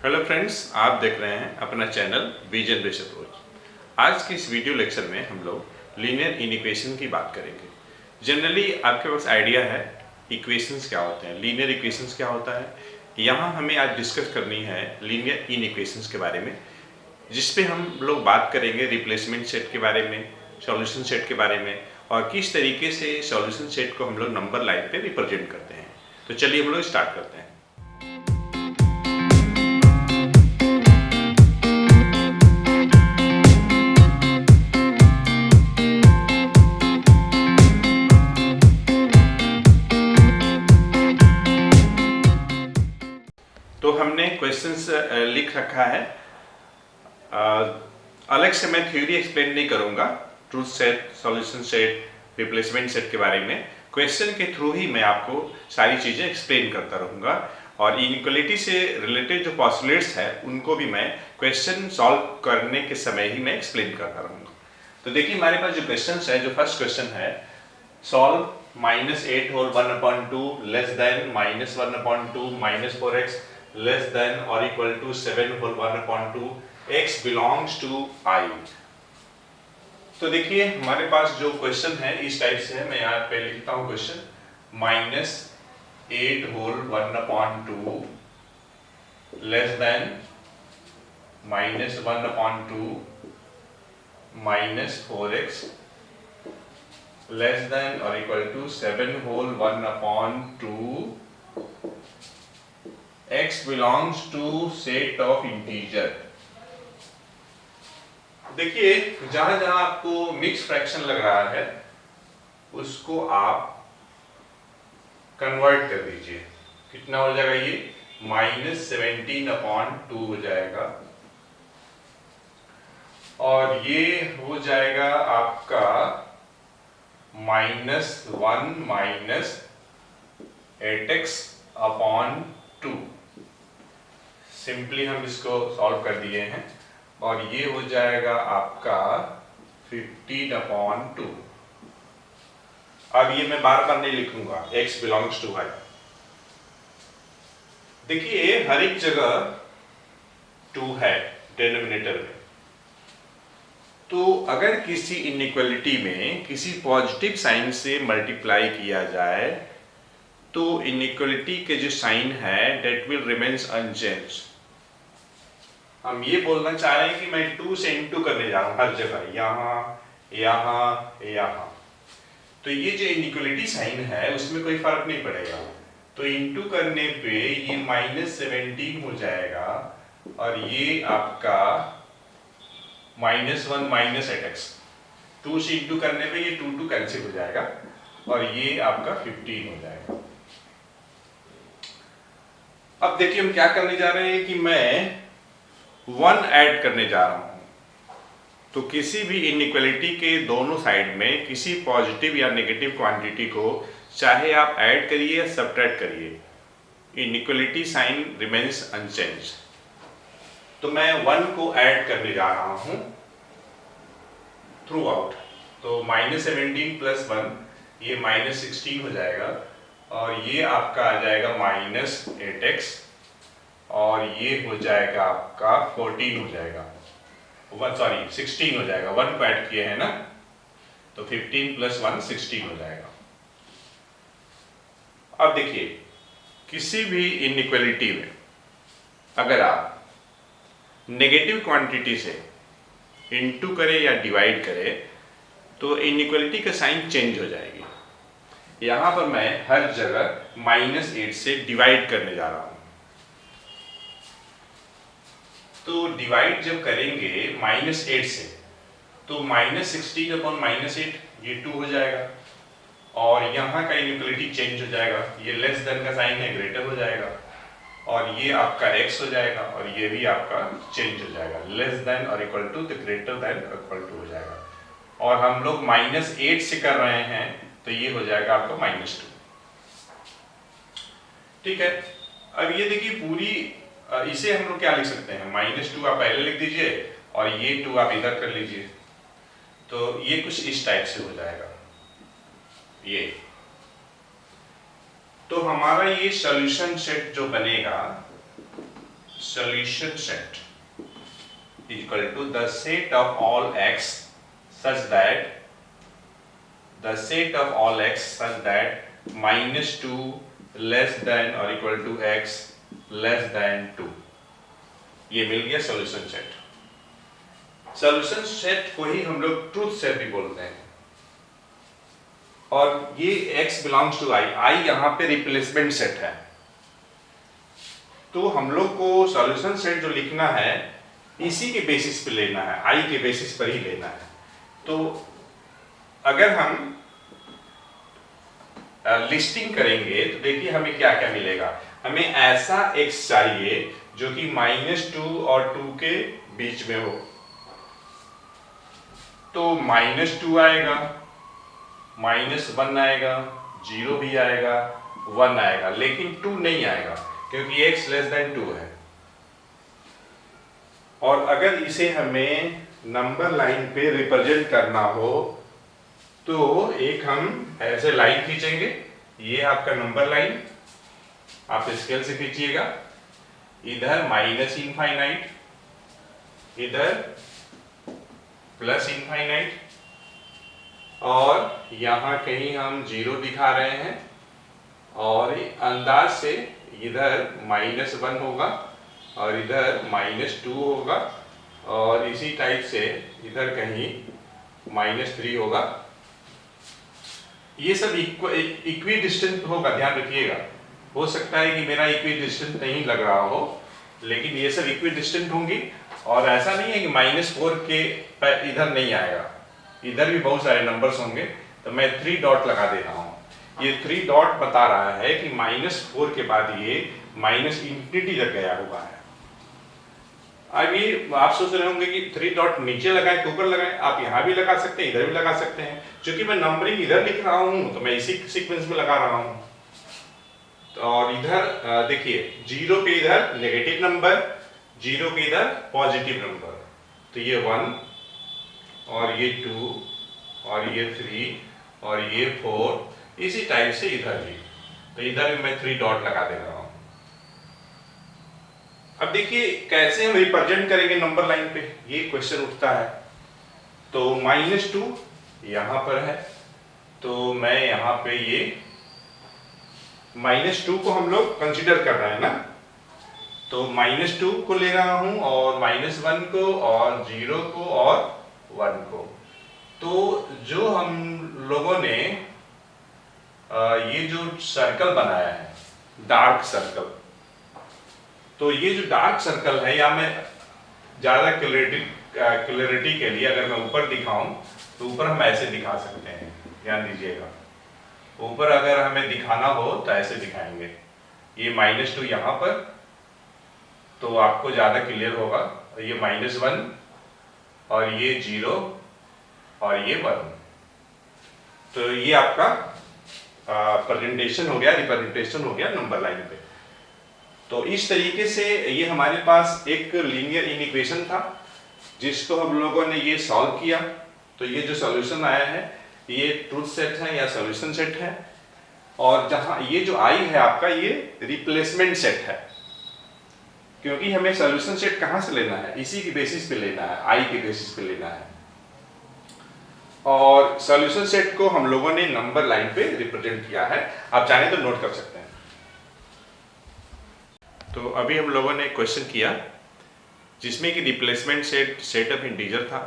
Hello friends, आप देख रहे हैं अपना चैनल विजन बेस अप्रोच। आज की इस वीडियो लेक्चर में हम लोग लीनियर इक्वेशन की बात करेंगे। जनरली आपके पास आइडिया है इक्वेशंस क्या होते हैं, लीनियर इक्वेशंस क्या होता है। यहाँ हमें आज डिस्कस करनी है लीनियर इक्वेशंस के बारे में, जिस पे हम लोग बात करेंगे रिप्लेसमेंट सेट के बारे में, सॉल्यूशन सेट के बारे में, और किस तरीके से सॉल्यूशन सेट को हम लोग नंबर लाइन पे रिप्रेजेंट करते हैं। तो चलिए हम लोग स्टार्ट करते हैं। तो हमने क्वेश्चंस लिख रखा है। अलग से मैं थ्योरी एक्सप्लेन नहीं करूंगा, truth set, solution set, replacement set के बारे में क्वेश्चन के थ्रू ही मैं आपको सारी चीज़ें एक्सप्लेन करता रहूँगा। और इनइक्वालिटी से रिलेटेड जो पॉस्टुलेट्स है उनको भी मैं क्वेश्चन सॉल्व करने के समय ही मैं एक्सप्लेन करता रहूँगा। तो देखिए हमारे पास जो क्वेश्चन है, जो फर्स्ट क्वेश्चन है, solve -8 whole 1/2 less than -1/2 -4x less than और equal to 7 whole 1/2 x belongs to I। तो देखिए हमारे पास जो क्वेश्चन है इस टाइप से है। मैं यहाँ पे लिखता हूँ question -8 whole 1/2 less than -1/2 -4x less than और equal to 7 whole 1/2 x belongs to set of integer। देखिए जहां जहां आपको मिक्स फ्रैक्शन लग रहा है उसको आप कन्वर्ट कर दीजिए। कितना हो जाएगा ये -17/2 हो जाएगा, और ये हो जाएगा आपका -1 -8x/2। सिंपली हम इसको सॉल्व कर दिए हैं और ये हो जाएगा आपका 15/2। अब ये मैं बार बार नहीं लिखूंगा, x बिलोंग्स टू y। देखिए हर एक जगह 2 है डिनोमिनेटर में। तो अगर किसी इनइक्वालिटी में किसी पॉजिटिव साइन से मल्टीप्लाई किया जाए तो इनइक्वालिटी के जो साइन है डेट विल रिमेन्स अनचेंज्ड। हम ये बोलना चाह रहे हैं कि मैं 2 से इनटू करने जा रहा हूं हर जगह, यहाँ यहाँ यहाँ। तो ये जो इनइक्वालिटी साइन है उसमें कोई फर्क नहीं पड़ेगा। तो इनटू करने पे ये -17 हो जाएगा और ये आपका -1 -8x। 2 से इनटू करने पे ये 2 कैंसिल हो जाएगा और ये आपका 15 हो जाएगा। अब देखिए हम क्या करने जा रहे हैं कि मैं 1 ऐड करने जा रहा हूं। तो किसी भी इनइक्वालिटी के दोनों साइड में किसी पॉजिटिव या नेगेटिव क्वांटिटी को चाहे आप ऐड करिए या सब्ट्रैक्ट करिए, इनइक्वालिटी साइन रिमेन्स अनचेंज्ड। तो मैं 1 को ऐड करने जा रहा हूं थ्रू आउट। तो -17 + 1 ये -16 हो जाएगा और ये आपका आ जाएगा -8x और ये हो जाएगा आपका 14 हो जाएगा, 16 हो जाएगा। 1 को ऐड किए हैं ना, तो 15 + 1 16 हो जाएगा। अब देखिए किसी भी इनइक्वालिटी में अगर आप नेगेटिव क्वांटिटी से इनटू करें या डिवाइड करें तो इनइक्वालिटी का साइन चेंज हो जाएगी। यहां पर मैं हर जगह -8 से डिवाइड करने जा रहा हूं। तो डिवाइड जब करेंगे -8 से तो -16/-8 ये 2 हो जाएगा और यहाँ का इनइक्वालिटी चेंज हो जाएगा। ये लेस देन का साइन है, ग्रेटर हो जाएगा और ये आपका x हो जाएगा और ये भी आपका चेंज हो जाएगा। लेस देन और इक्वल टू तो ग्रेटर देन और इक्वल टू हो जाएगा। और हम लोग -8 से कर रहे हैं तो ये हो जाएगा आपका -2। ठीक है। अब ये देखिए पूरी इसे हम लोग क्या लिख सकते हैं, -2 आप पहले लिख दीजिए और ये 2 आप इधर कर लीजिए। तो ये कुछ इस टाइप से हो जाएगा ये। तो हमारा ये सॉल्यूशन सेट जो बनेगा, solution set equal to the set of all x such that -2 less than or equal to x less than 2। ये मिल गया सॉल्यूशन सेट। सॉल्यूशन सेट को ही हम लोग ट्रूथ सेट भी बोलते हैं। और ये x बिलोंग्स टू i, यहाँ पे रिप्लेसमेंट सेट है। तो हम लोग को सॉल्यूशन सेट जो लिखना है इसी के बेसिस पे लेना है, i के बेसिस पर ही लेना है। तो अगर हम लिस्टिंग करेंगे तो देखिए हमें क्या क्या मिलेगा। हमें ऐसा x चाहिए जो कि -2 और 2 के बीच में हो। तो -2 आएगा, -1 आएगा, 0 भी आएगा, 1 आएगा, लेकिन 2 नहीं आएगा क्योंकि x लेस देन 2 है। और अगर इसे हमें नंबर लाइन पे रिप्रेजेंट करना हो तो एक हम ऐसे लाइन खींचेंगे, ये आपका नंबर लाइन, आप स्केल से खींचिएगा, इधर माइनस इनफाइनाइट, इधर प्लस इनफाइनाइट, और यहाँ कहीं हम 0 दिखा रहे हैं, और अंदाज से इधर -1 होगा और इधर -2 होगा, और इसी टाइप से इधर कहीं -3 होगा। ये सब इक्वी डिस्टेंट होगा, ध्यान रखिएगा। हो सकता है कि मेरा इक्वी डिस्टेंट नहीं लग रहा हो, लेकिन ये सब इक्वी डिस्टेंट होंगी। और ऐसा नहीं है कि -4 के इधर नहीं आएगा, इधर भी बहुत सारे नंबर्स होंगे। तो मैं 3 डॉट लगा दे रहा हूँ। ये 3 डॉट बता रहा है कि -4 के बाद ये -इंफिनिटी तक गया हुआ है। अभी आप सोच रहे होंगे कि 3 डॉट नीचे लगाए कि ऊपर लगाए, आप यहाँ भी लगा सकते हैं, इधर भी लगा सकते हैं। क्योंकि मैं नंबरिंग इधर लिख रहा हूँ तो मैं इसी सीक्वेंस में लगा रहा हूँ। और इधर देखिए 0 के इधर नेगेटिव नंबर, 0 के इधर पॉजिटिव नंबर, तो ये 1 और ये 2 और ये 3 और ये 4, इसी टाइप से इधर भी। तो इधर भी मैं 3 डॉट लगा दे रहा हूँ। अब देखिए कैसे हम रिप्रेजेंट करेंगे नंबर लाइन पे, ये क्वेश्चन उठता है। तो -2 यहाँ पर है, तो मैं यहाँ पे ये -2 को हम लोग कंसीडर कर रहे हैं ना, तो -2 को ले रहा हूँ और -1 को और 0 को और 1 को। तो जो हम लोगों ने ये जो सर्कल बनाया है, डार्क सर्कल, तो ये जो डार्क सर्कल है, या मैं ज़्यादा क्लैरिटी के लिए अगर मैं ऊपर दिखाऊं तो ऊपर हम ऐसे दिखा सकते हैं, ध्यान दीजिएगा। ऊपर अगर हमें दिखाना हो तो ऐसे दिखाएंगे, ये -2 यहाँ पर, तो आपको ज़्यादा क्लियर होगा। ये -1 और ये 0 और ये 1, तो ये आपका प्रेजेंटेशन हो गया, रिप्रेजेंटेशन हो गया नंबर लाइन पे। तो इस तरीके से ये हमारे पास एक लीनियर इक्वेशन था जिसको हम लोगों ने ये सॉल्व किया। तो ये जो सॉल्यूशन आया है ये ट्रूथ सेट है या सॉल्यूशन सेट है। और जहां ये जो आई है आपका, ये रिप्लेसमेंट सेट है, क्योंकि हमें सॉल्यूशन सेट कहां से लेना है, इसी के बेसिस पे लेना है, आई के बेसिस पे लेना है। और सॉल्यूशन सेट को हम लोगों ने नंबर लाइन पे रिप्रेजेंट किया है, आप चाहें तो नोट कर सकते हैं। तो अभी हम लोगों ने क्वेश्चन किया जिसमें कि रिप्लेसमेंट सेट ऑफ इंटीजर था,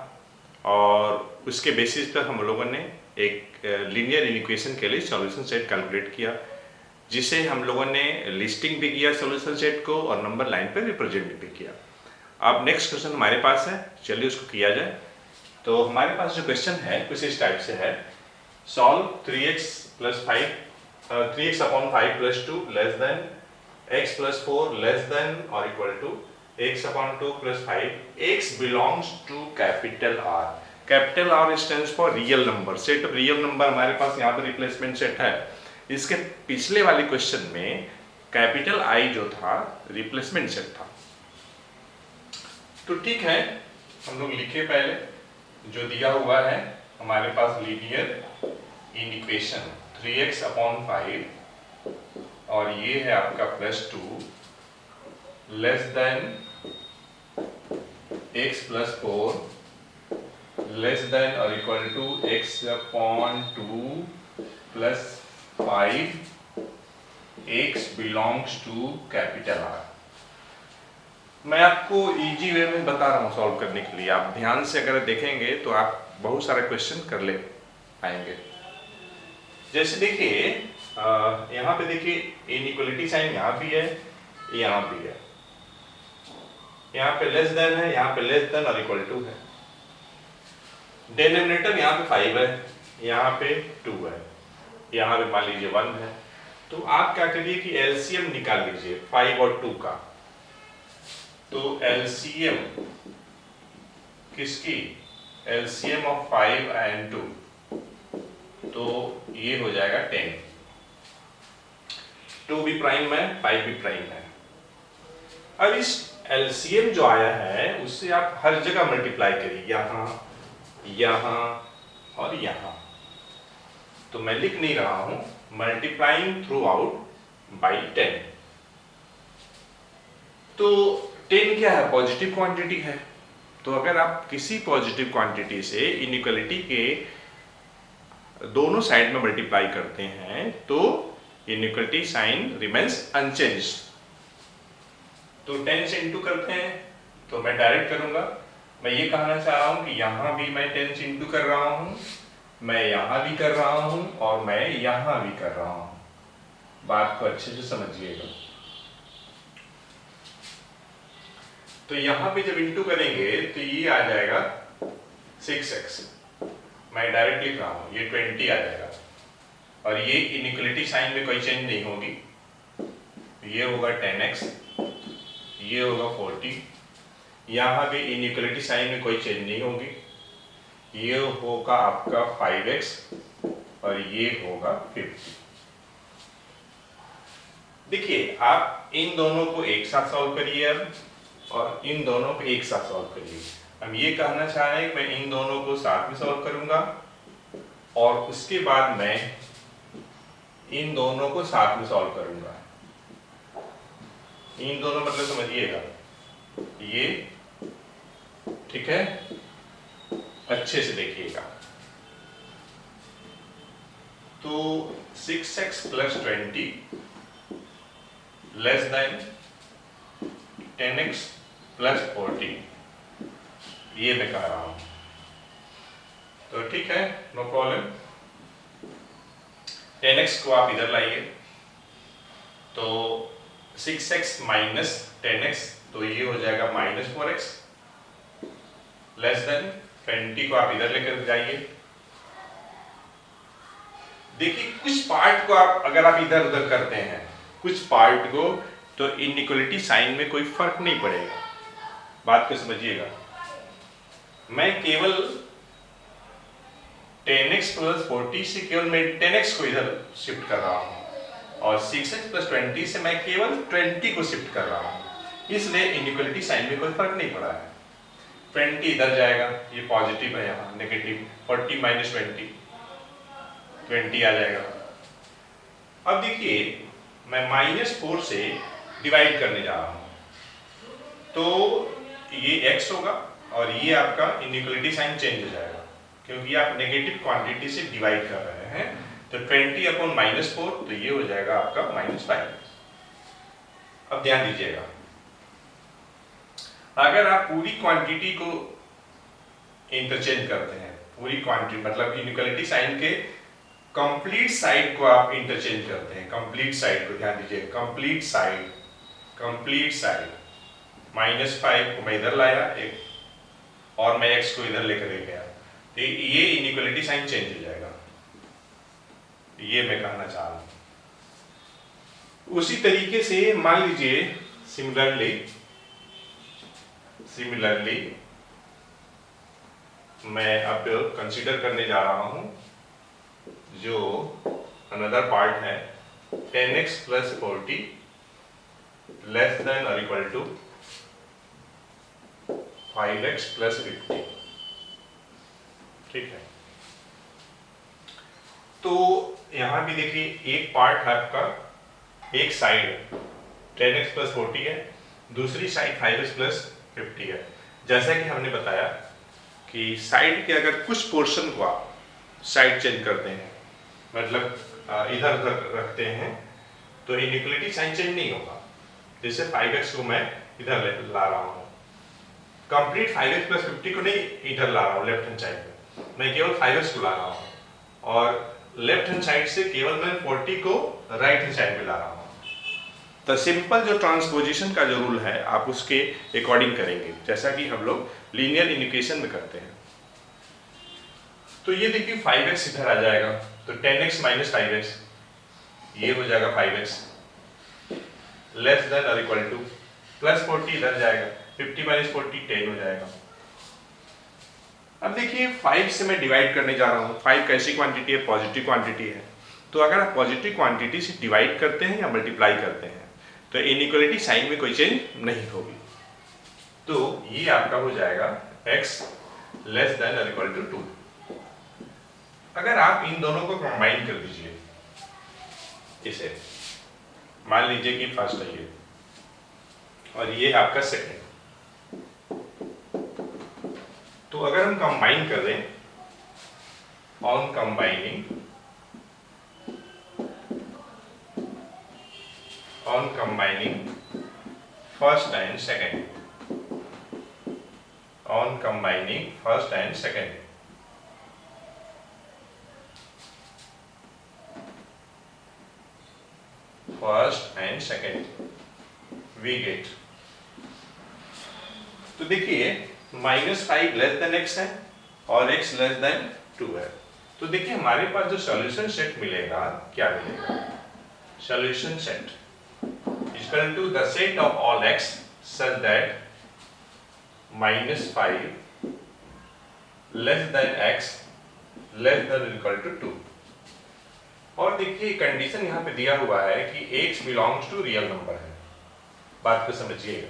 और उसके बेसिस पर हम लोगों ने एक लीनियर इक्वेशन के लिए सॉल्यूशन सेट कैलकुलेट किया, जिसे हम लोगों ने लिस्टिंग भी किया सॉल्यूशन सेट को और नंबर लाइन पे रिप्रेजेंट भी किया। अब नेक्स्ट क्वेश्चन हमारे पास है, चलिए उसको किया जाए। तो हमारे पास जो क्वेश्चन है कुछ इस टाइप से है, solve 3x upon 5 plus 2 less than x plus 4 less than or equal to x upon 2 plus 5, x belongs to capital R. Capital R stands for real number, set of real number हमारे पास यहाँ पर replacement set है। इसके पिछले वाले question में capital I जो था रिप्लेसमेंट सेट था। तो ठीक है, हम लोग लिखे पहले जो दिया हुआ है हमारे पास linear inequation 3x upon 5, और ये है आपका +2 less than x plus 4 less than और equal to x upon 2 plus 5 x belongs to capital R। मैं आपको इजी वे में बता रहा हूँ सॉल्व करने के लिए, आप ध्यान से अगर देखेंगे तो आप बहुत सारे क्वेश्चन कर ले पाएंगे। जैसे देखिए यहाँ पे देखिए इनइक्वलिटी साइन यहाँ भी है, यहाँ भी है, यहाँ पे लेस देन है, यहाँ पे लेस देन और इक्वल टू है। डिनोमिनेटर यहाँ पे 5 है, यहाँ पे 2 है, यहाँ पे मान लीजिए 1 है। तो आप क्या करिए कि एलसीएम निकाल लीजिए 5 और 2 का। तो एलसीएम किसकी? एलसीएम ऑफ 5 एंड 2, तो ये हो जाएगा 10। 2 भी प्राइम है, 5 भी प्राइम है। अब इस एलसीएम जो आया है उससे आप हर जगह मल्टीप्लाई करिए, यहाँ, यहाँ और यहाँ। तो मैं लिख नहीं रहा हूं, मल्टीप्लाइंग थ्रू आउट बाई 10। तो 10 क्या है? पॉजिटिव क्वांटिटी है। तो अगर आप किसी पॉजिटिव क्वांटिटी से इनइक्वालिटी के दोनों साइड में मल्टीप्लाई करते हैं तो इनइक्वालिटी साइन रिमेन्स अनचेंज्ड। तो 10 से इंटू करते हैं, तो मैं डायरेक्ट करूंगा। मैं ये कहना चाह रहा हूं कि यहां भी मैं 10 से इंटू कर रहा हूं, मैं यहां भी कर रहा हूं और मैं यहां भी कर रहा हूं। बात को अच्छे से समझिएगा। तो यहां पे जब इंटू करेंगे तो ये आ जाएगा 6x, मैं डायरेक्ट लिख रहा हूं, ये 20 आ जाएगा। और ये इनइक्वालिटी साइन में कोई चेंज नहीं होगी, ये होगा 10x, ये होगा 40। यहाँ भी इनइक्वालिटी साइन में कोई चेंज नहीं होगी, ये होगा आपका 5x और ये होगा 50। देखिए आप इन दोनों को एक साथ सॉल्व करिए अब, और इन दोनों को एक साथ सॉल्व करिए। हम ये कहना चाह रहे हैं कि मैं इन दोनों को साथ में सॉल्व करूंगा और उसके बाद मैं इन दोनों को साथ में सॉल्व करूंगा। इन दोनों मतलब समझिएगा, ये ठीक है, अच्छे से देखिएगा। तो 6x plus 20 less than 10x plus 40, ये मैं कह रहा हूं। तो ठीक है, नो प्रॉब्लम। 10x को आप इधर लाइए, तो 6x माइनस 10x, तो ये हो जाएगा माइनस 4x लेस देन 20 को आप इधर लेकर जाइए। देखिए कुछ पार्ट को आप अगर आप इधर उधर करते हैं, कुछ पार्ट को, तो इनइक्वालिटी साइन में कोई फर्क नहीं पड़ेगा। बात को समझिएगा। मैं केवल 10x प्लस 40 से केवल मैं 10x को इधर शिफ्ट कर रहा हूं और 6x प्लस 20 से मैं केवल 20 को शिफ्ट कर रहा हूं, इसलिए इनइक्वालिटी साइन में कोई फर्क नहीं पड़ा है। 20 इधर जाएगा, ये पॉजिटिव है, यहाँ नेगेटिव, 40 माइनस 20 आ जाएगा। अब देखिए मैं -4 से डिवाइड करने जा रहा हूँ, तो ये x होगा और ये आपका इनइक्वालिटी साइन चेंज हो जाएगा क्योंकि आप नेगेटिव क्वांटिटी से डिवाइड कर रहे हैं। तो 20 अपॉन -4, तो ये हो जाएगा आपका -5। अब ध्यान दीजिएगा, अगर आप पूरी क्वांटिटी को इंटरचेंज करते हैं, पूरी क्वांटिटी मतलब इनइक्वालिटी साइन के कंप्लीट साइड को आप इंटरचेंज करते हैं, कंप्लीट साइड को ध्यान दीजिए, कंप्लीट साइड -5 को मैं इधर लाया एक और मैं x को इधर लेकर गया, तो ये इनइक्वालिटी साइन चेंज हो जाएगा। ये मैं कहना चाह रहा हूं। उसी तरीके से मान लीजिए सिमिलरली मैं अब कंसीडर करने जा रहा हूं जो अनदर पार्ट है 10x प्लस 40 लेस देन और इक्वल टू 5x प्लस 50। ठीक है, तो यहां भी देखिए एक पार्ट है आपका, एक साइड 10x प्लस 40 है दूसरी साइड 5x प्लस 50 है। जैसा कि हमने बताया कि साइड के अगर कुछ पोर्शन को आप साइड चेंज करते हैं, मतलब इधर उधर रखते हैं, तो इनइक्वलिटी साइन चेंज नहीं होगा। जैसे 5x को मैं इधर ला रहा हूँ, कंप्लीट 5x प्लस 50 को नहीं इधर ला रहा हूँ लेफ्ट हैंड साइड में, मैं केवल 5x को ला रहा हूँ, और लेफ्ट हैंड साइड से केवल मैं 40 को राइट हैंड साइड में ला रहा हूँ। तो सिंपल जो ट्रांसपोजिशन का जो रूल है आप उसके अकॉर्डिंग करेंगे, जैसा कि हम लोग लीनियर इंडिकेशन में करते हैं। तो ये देखिए 5x इधर आ जाएगा, तो 10x माइनस 5x ये हो जाएगा 5x लेस देन और इक्वल टू प्लस 40 इधर जाएगा, 50 माइनस 40 10 हो जाएगा। अब देखिए 5 से मैं डिवाइड करने जा रहा हूँ। 5 कैसी क्वांटिटी है? पॉजिटिव क्वांटिटी है। तो अगर आप पॉजिटिव क्वांटिटी से डिवाइड करते हैं या मल्टीप्लाई करते हैं तो इनइक्वलिटी साइन में कोई चेंज नहीं होगी। तो ये आपका हो जाएगा x लेस देन और इक्वल टू 2। अगर आप इन दोनों को कंबाइन कर दीजिए, इसे मान लीजिए कि फर्स्ट है ये और ये आपका सेकंड, तो अगर हम कंबाइन कर दें, on combining first and second, on combining first and second, first and second we get, तो देखिए -5 लेस देन x है और x लेस देन 2 है। तो देखिए हमारे पास जो सॉल्यूशन सेट मिलेगा, क्या मिलेगा? Solution set equal to the set of all x such that -5 less than x less than equal to 2। और देखिए कंडीशन यहाँ पे दिया हुआ है कि x belongs to real number है। बात को समझिएगा,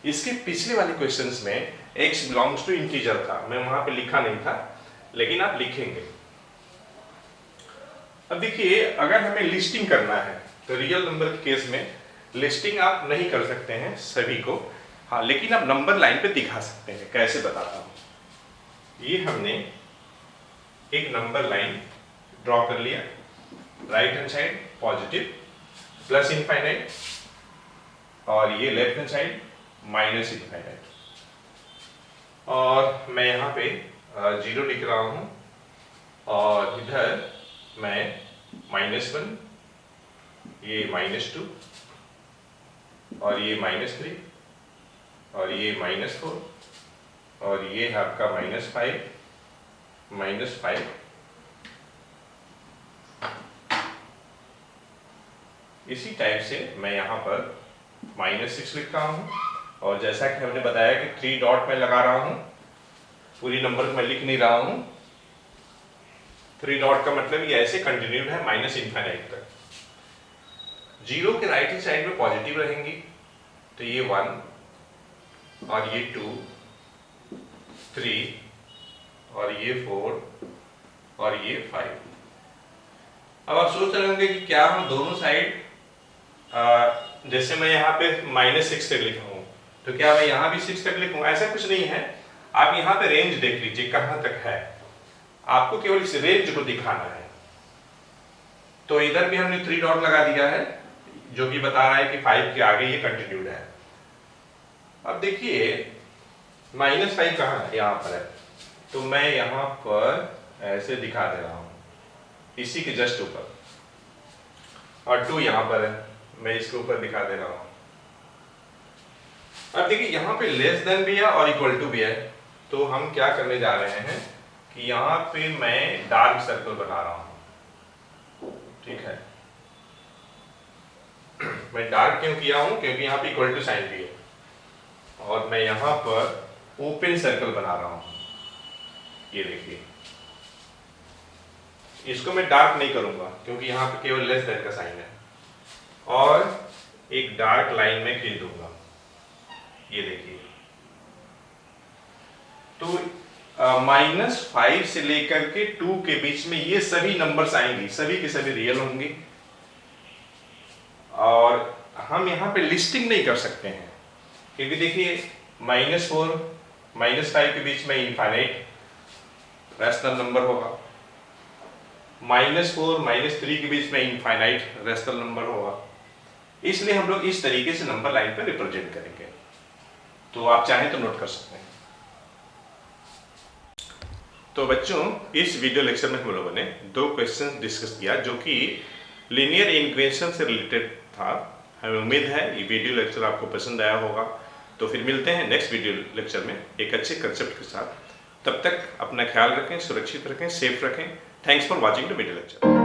इसके पिछले वाले क्वेश्चंस में x बिलोंग्स टू इंटीजर था, मैं वहां पे लिखा नहीं था, लेकिन आप लिखेंगे। अब देखिए अगर हमें लिस्टिंग करना है तो रियल नंबर के केस में लिस्टिंग आप नहीं कर सकते हैं सभी को, हाँ, लेकिन आप नंबर लाइन पे दिखा सकते हैं। कैसे बताता हूं। ये हमने एक नंबर लाइन ड्रॉ कर लिया, right hand side positive plus infinite, और ये left hand side minus infinite, और मैं यहाँ पे 0 लिख रहा हूँ, और इधर मैं -1, ये -2, और ये -3, और ये -4, और ये है आपका -5, -5, इसी टाइप से मैं यहाँ पर -6 लिख रहा हूँ, और जैसा कि हमने बताया कि 3 डॉट में लगा रहा हूँ, पूरी नंबर मैं लिख नहीं रहा हूँ। 3 डॉट का मतलब ये ऐसे कंटिन्यूड है माइनस इनफाइनाइट तक। 0 के राइट हैंड साइड में पॉजिटिव रहेंगी, तो ये 1, और ये 2, 3, और ये 4, और ये 5। अब आप सोच रहे होंगे कि क्या हम दोनों साइड, जैसे मैं यहाँ पे -6 तक लिखा हूँ, तो क्या मैं यहाँ भी 6 तक लिखूँ? ऐसा कुछ नहीं है। आप यहाँ पे रेंज देख लीजिए कहाँ तक है, आपको केवल इस रेंज को दिखाना है। तो इधर भी हमने 3 डॉट लगा दिया है, जो कि बता रहा है कि 5 के आगे ये कंटिन्यूड है। अब देखिए -5 कहाँ है? यहाँ पर है, तो मैं यहाँ पर ऐसे दिखा दे रहा हूँ, इसी के जस्ट ऊपर, और 2 यहाँ पर है, मैं इसके ऊपर दिखा दे रहा हूँ। अब देखिए यहाँ पे लेस देन भी है और इक्वल टू भी है, तो हम क्या करने जा रहे हैं कि यहाँ पे मैं डार्क सर्कल बना रहा हूँ, ठीक है। मैं डार्क क्यों किया हूँ? क्योंकि यहाँ पे इक्वल टू साइन भी है, और मैं यहाँ पर ओपन सर्कल बना रहा हूँ। ये देखिए, इसको मैं डार्क नहीं करूंगा क्योंकि यहाँ पे केवल लेस देन का साइन है, और एक डार्क लाइन में खींच दूंगा। ये देखिए, तो -5 से लेकर के 2 के बीच में ये सभी नंबर्स आएंगी, सभी के सभी रियल होंगे, और हम यहाँ पे लिस्टिंग नहीं कर सकते हैं। क्योंकि देखिए -4 -5 के बीच में इनफाइनाइट रैशनल नंबर होगा, -4 -3 के बीच में इनफाइनाइट रैशनल नंबर होगा। इसलिए हम लोग इस तरीके से नंबर लाइन पर रिप्रेजेंट करेंगे। तो आप चाहें तो नोट कर सकते हैं। तो बच्चों, इस वीडियो लेक्चर में हम लोगों ने 2 क्वेश्चन डिस्कस किया जो कि लीनियर इक्वेशन से रिलेटेड था। हमें उम्मीद है ये वीडियो लेक्चर आपको पसंद आया होगा। तो फिर मिलते हैं नेक्स्ट वीडियो लेक्चर में एक अच्छे कंसेप्ट के साथ। तब तक अपना ख्याल रखें, सुरक्षित रखें, सेफ रखें। Thanks for watching the video lecture.